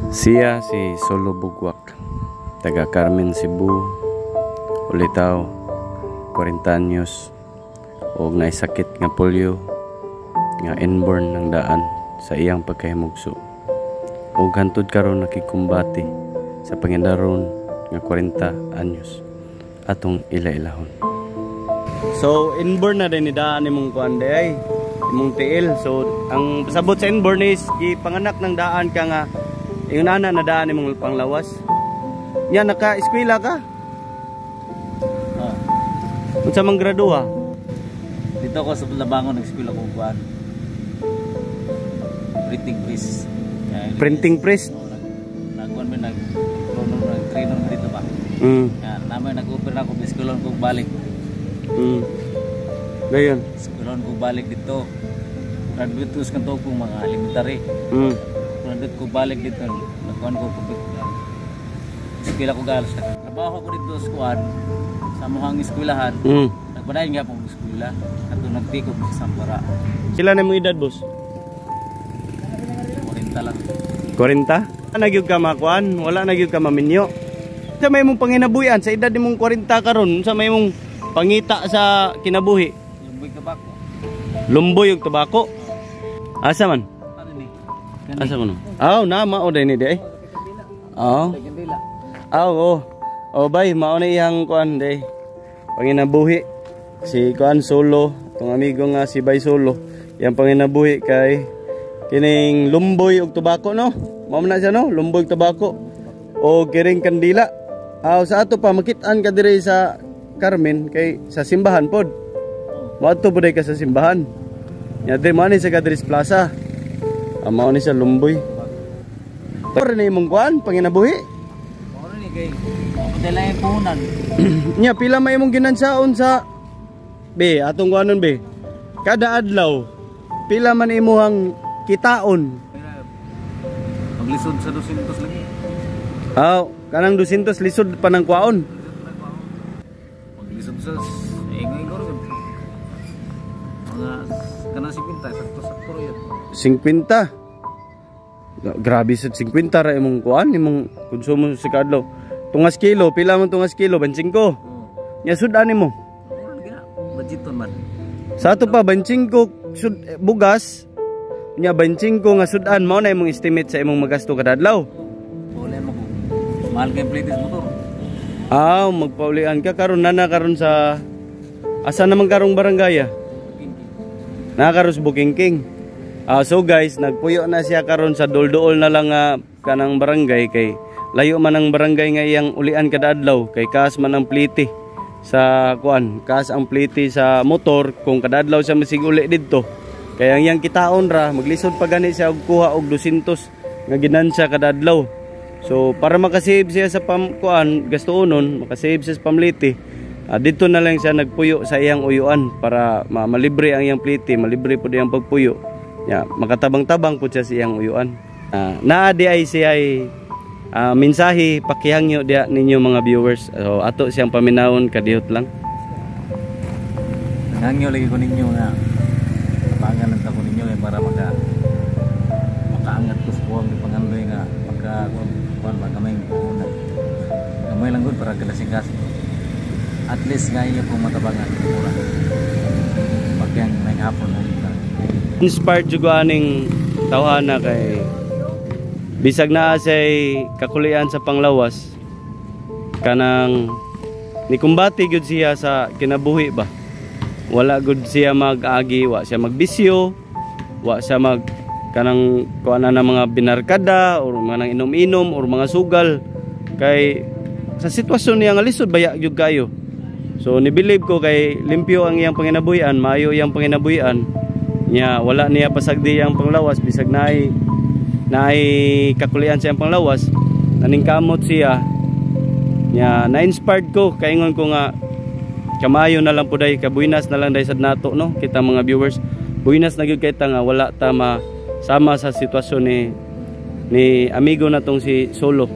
Siya si Solo Bugwak, taga Carmen, Cebu, ulitaw 40 anyos o nga sakit nga polio nga inborn ng daan sa iyang pagkahimugso ug hantod karon nakikumbati sa pangindaron nga 40 anyos atong ila-ilahon. So inborn na din ni daan imong kuan day imong tiil. So ang pasabot sa inborn is gipanganak ng daan ka nga yung nana na daan imong panglawas. Nya naka-eskwela ka? Unsa man graduha? Dito ako sa Labangon nag-eskwela ko kuan. Printing press. Printing press. Nagkuan man nag-trainer dito ba? Yan, naman nag-open ako sa eskwela ko balik. Gayon. Eskwela ko balik dito. Graduate ko sa kanto ko mga elementary. Graduate ko balik dito. Nagkuan ko eskwela ko galos. Trabaho ko dito sa kuan sa muhang eskwelahan. Nagpadayon nga pong eskwela ato nagtikop sa Sampara. Sila na mong edad, boss? 40 lang. 40? Nagyud ka makuan, wala nagyud ka maminyo. Sa may mong panginabuhian sa edad nimong 40 karon, sa may mong pangita sa kinabuhi. Lumboy tabako. Lumboy ug tabako. Asa man? Ano ni? Asa man? Aw, na mao din ni day. Aw. Aw, oh bay, mao na iyang kuan day. Panginabuhi si kuan Solo, tong amigo nga si Bay Solo. Yang panginabuhi kay kining lumboy ug tobacco no. Mao na siya no, lumboy ug tobacco. O kiring kandila. Aw sa ato pa makit-an ka diri sa Carmen kay sa simbahan pod. Moadto pod ka sa simbahan. Nya di man ni sa Gadris Plaza. Mao ni sa lumboy. Tor ni mong kuan panginabuhi. Mao ni kay dala yung puhunan. Nya pila may imong ginansaon sa be atong kuanon be. Kada adlaw pila man imuhang kitaon. Maglisod sa 200 lagi. Aw, kanang 200 lisod pa ng kwaon. Maglisod sa ingay ko ron. Mga kanang 50 sakto-sakto yun. 50. Grabe sa 50 ra imong kuan, imong konsumo sa kadlaw. Tungas kilo, pila man tungas kilo, 25. Nya sudan nimo. Budgeton man. Sa ato pa 25 bugas. Nya 25 nga sudan mao na imong estimate sa imong magasto kada adlaw. Wala mo ko. Mahal kay plates motor. Magpaulian ka karon karon sa asa naman karong barangay? Karon sa Bukingking. So guys, nagpuyo na siya karon sa dulduol na lang kanang barangay kay layo man ang barangay nga iyang ulian kada adlaw kay kaas man ang pliti sa kuan, kaas ang pliti sa motor kung kada adlaw siya masig uli didto. Kaya ang iyang kitaon ra maglisod pa gani siya og kuha og 200 nga ginansya kada adlaw. So para makasave siya sa kuan gastuonon, makasave siya sa pamliti. Dito na lang siya nagpuyo sa iyang uyuan para malibre ang iyang pliti, malibre pud iyang pagpuyo. Ya, makatabang-tabang pud siya sa iyang uyuan. Naa di ay siya ay mensahe pakihangyo dia ninyo mga viewers. So ato siyang paminawon kadiyot lang. Hangyo lagi ko ninyo nga pangalan ta ko ninyo para makaangat ko sa buwang di pangandoy nga kuan magamay una. Gamay lang gud para kalasingkas. At least nga inyo kung matabangan mura. Pagyang may hapon na dito. Inspired jud aning tawhana kay bisag naa say kakulian sa panglawas kanang nikumbati gud siya sa kinabuhi ba. Wala gud siya mag-agi, wa siya magbisyo, wa siya mag kanang kuana na mga binarkada or mga inom-inom or mga sugal kay sa sitwasyon niya nga lisod baya gyud kayo. So ni believe ko kay limpyo ang iyang panginabuhian, maayo iyang panginabuhian. Nya wala niya pasagdi ang panglawas bisag naay kakulian siya ang panglawas, naningkamot siya. Nya na-inspired ko kaingon ko nga kamayo na lang po day, kabuinas na lang day sad nato no kita mga viewers. Buinas na gyud kita nga wala ta sama sa sitwasyon ni amigo natong si Solo.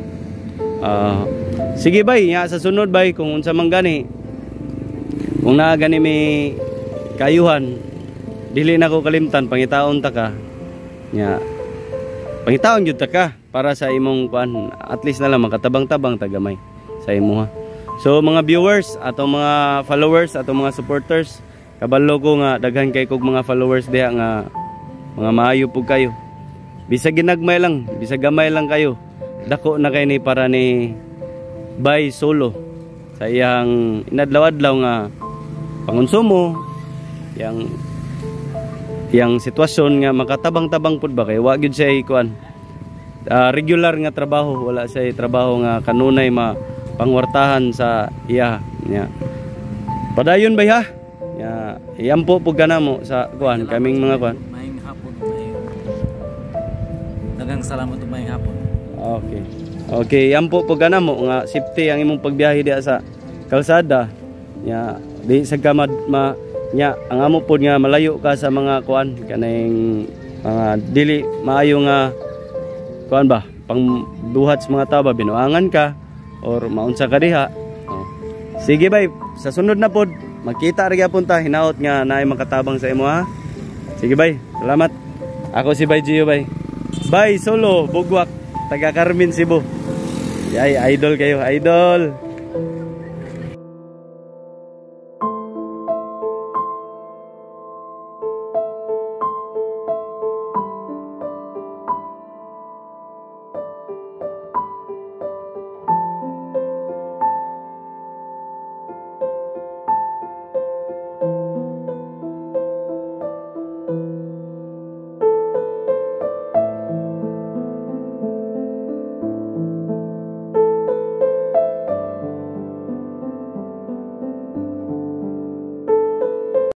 Sige bay, nya sa sunod bay kung unsa man gani. Kung naa gani may kayuhan, dili na ko kalimtan pangitaon ta ka. Nya pangitaon jud ta ka para sa imong kuan, at least na lang makatabang-tabang tagamay sa imo ha. So mga viewers atong mga followers atong mga supporters, kabalo ko nga daghan kay kog mga followers diha nga mga maayo pug kayo. Bisag ginagmay lang, bisag gamay lang kayo, dako na kay ni para ni Bay Solo sa iyang inadlaw-adlaw nga pangonsumo, yang sitwasyon nga makatabang-tabang pud ba kay wa gyud siya kuan regular nga trabaho, wala siya trabaho nga kanunay pangwartahan sa iya nya. Padayon bay ha. Ya, iyampo pud kanamo sa kuan kaming mga kuan. Maayong hapon, daghang salamat ug maayong hapon. Okay. Okay, iyampo pud kanamo nga safety ang imong pagbiyahe diha sa kalsada. Ya, di sa kamad nya ang amo pod nga malayo ka sa mga kuan kaning mga dili maayo nga kuan ba pang duhat sa mga tao ba, binuangan ka or maunsa ka diha. Oh. Sige bay, sa sunod na pod makita ri gyapon ta hinaot nga naay makatabang sa imo ha. Sige bay, salamat. Ako si Bay Gio bay. Bay Solo Bugwak, taga Carmen, Cebu. Ay idol kayo, idol.